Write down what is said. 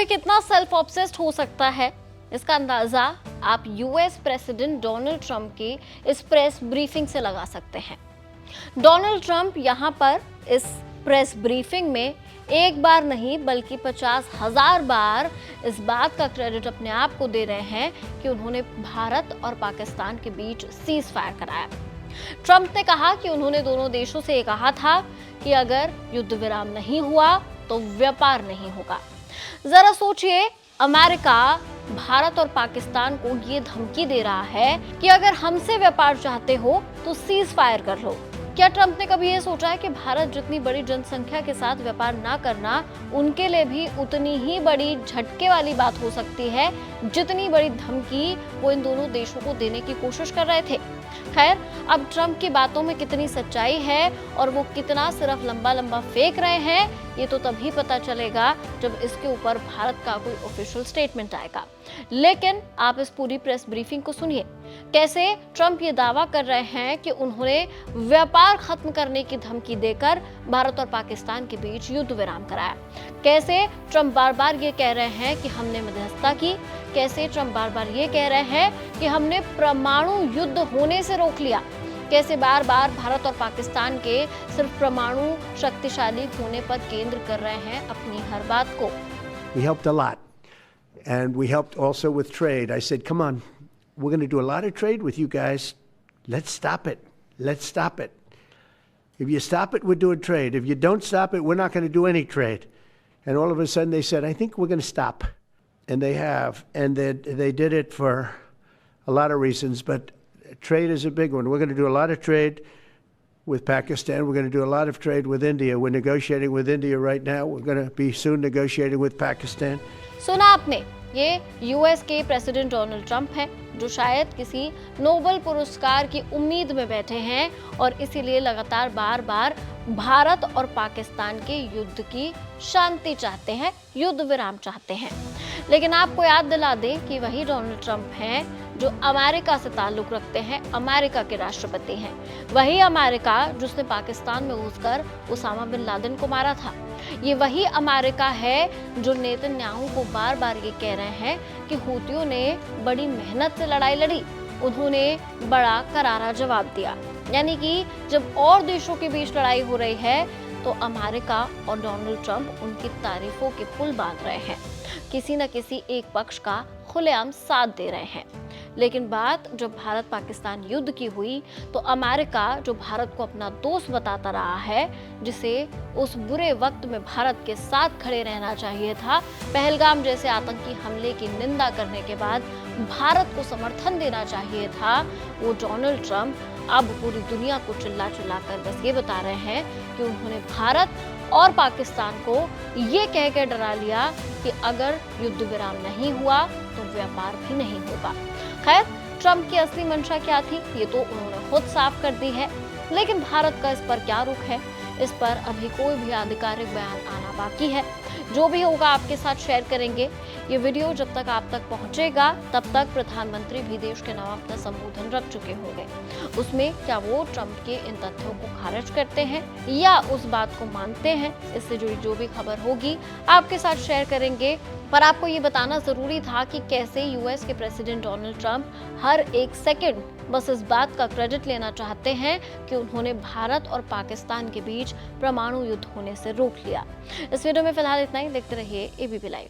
कोई कितना self obsessed हो सकता है, इसका अंदाजा आप यूएस प्रेसिडेंट डोनाल्ड ट्रंप की इस प्रेस ब्रीफिंग से लगा सकते हैं। डोनाल्ड ट्रंप यहां पर इस प्रेस ब्रीफिंग में एक बार नहीं बल्कि 50,000 बार इस बात का क्रेडिट अपने आप को दे रहे हैं कि उन्होंने भारत और पाकिस्तान के बीच सीज फायर कराया। ट्रंप ने कहा कि उन्होंने दोनों देशों से ये कहा था कि अगर युद्ध विराम नहीं हुआ तो व्यापार नहीं होगा। जरा सोचिए, अमेरिका भारत और पाकिस्तान को ये धमकी दे रहा है कि अगर हमसे व्यापार चाहते हो तो सीज फायर कर लो। क्या ट्रंप ने कभी ये सोचा है कि भारत जितनी बड़ी जनसंख्या के साथ व्यापार ना करना उनके लिए भी उतनी ही बड़ी झटके वाली बात हो सकती है जितनी बड़ी धमकी वो इन दोनों देशों को देने की कोशिश कर रहे थे। खैर, अब ट्रंप की बातों में कितनी सच्चाई है और वो कितना सिर्फ लंबा लंबा फेंक रहे हैं, ये तो तभी पता चलेगा जब इसके ऊपर भारत का कोई ऑफिशियल स्टेटमेंट आएगा। लेकिन आप इस पूरी प्रेस ब्रीफिंग को सुनिए, कैसे ट्रंप ये दावा कर रहे हैं कि उन्होंने व्यापार खत्म करने की धमकी देकर भारत और पाकिस्तान के बीच युद्ध विराम कराया। कैसे ट्रंप बार बार ये कह रहे हैं कि हमने मध्यस्थता की। कैसे ट्रंप बार बार ये कह रहे हैं कि हमने परमाणु युद्ध होने से रोक लिया। कैसे बार बार भारत और पाकिस्तान के सिर्फ परमाणु शक्तिशाली होने पर केंद्र कर रहे हैं अपनी हर बात को। We helped a lot, and we helped also with trade. I said, come on, we're going to do a lot of trade with you guys. Let's stop it. Let's stop it. If you stop it, we're doing trade. If you don't stop it, we're not going to do any trade. And all of a sudden they said, I think we're going to stop. And they have. And they did it for a lot of reasons, but trade is a big one. We're going to do a lot of trade with Pakistan. We're going to do a lot of trade with India. We're negotiating with India right now. We're going to be soon negotiating with Pakistan. सुना आपने, ये US के president Donald Trump हैं जो शायद किसी Nobel पुरस्कार की उम्मीद में बैठे हैं और इसीलिए लगातार बार बार भारत और पाकिस्तान के युद्ध की शांति चाहते हैं, युद्ध विराम चाहते हैं। लेकिन आपको याद दिला दें कि वही डोनाल्ड ट्रंप हैं जो अमेरिका से ताल्लुक रखते हैं, अमेरिका के राष्ट्रपति हैं। वही अमेरिका जिसने पाकिस्तान में घुसकर उसामा बिन लादेन को मारा था। ये वही अमेरिका है जो नेतन्याहू को बार बार ये कह रहे हैं कि हूतियों ने बड़ी मेहनत से लड़ाई लड़ी, उन्होंने बड़ा करारा जवाब दिया। यानी कि जब और देशों के बीच लड़ाई हो रही है तो अमेरिका और डोनाल्ड ट्रंप उनकी तारीफों के पुल बांध रहे हैं, किसी न किसी एक पक्ष का खुलेआम साथ दे रहे हैं। लेकिन बात जब भारत पाकिस्तान युद्ध की हुई तो अमेरिका जो भारत को अपना दोस्त बताता रहा है, जिसे उस बुरे वक्त में भारत के साथ खड़े रहना चाहिए था, पहलगाम जैसे आतंकी हमले की निंदा करने के बाद भारत को समर्थन देना चाहिए था, वो डोनाल्ड ट्रंप अब पूरी दुनिया को चिल्ला चिल्ला कर बस ये बता रहे हैं कि उन्होंने भारत और पाकिस्तान को ये कह के डरा लिया कि अगर युद्ध विराम नहीं हुआ तो व्यापार भी नहीं होगा। खैर, ट्रंप की असली मंशा क्या थी ये तो उन्होंने खुद साफ कर दी है, लेकिन भारत का इस पर क्या रुख है, इस पर अभी कोई भी आधिकारिक बयान आना बाकी है। जो भी होगा आपके साथ शेयर करेंगे। ये वीडियो जब तक आप तक पहुंचेगा तब तक प्रधानमंत्री भी देश के नाम अपना संबोधन रख चुके होंगे। उसमें क्या वो ट्रंप के इन तथ्यों को खारिज करते हैं या उस बात को मानते हैं, इससे जुड़ी जो भी खबर होगी आपके साथ शेयर करेंगे। पर आपको ये बताना जरूरी था कि कैसे यूएस के प्रेसिडेंट डोनाल्ड ट्रंप हर एक सेकंड बस इस बात का क्रेडिट लेना चाहते हैं कि उन्होंने भारत और पाकिस्तान के बीच परमाणु युद्ध होने से रोक लिया। इस वीडियो में फिलहाल इतना ही। देखते रहिए एबीपी लाइव।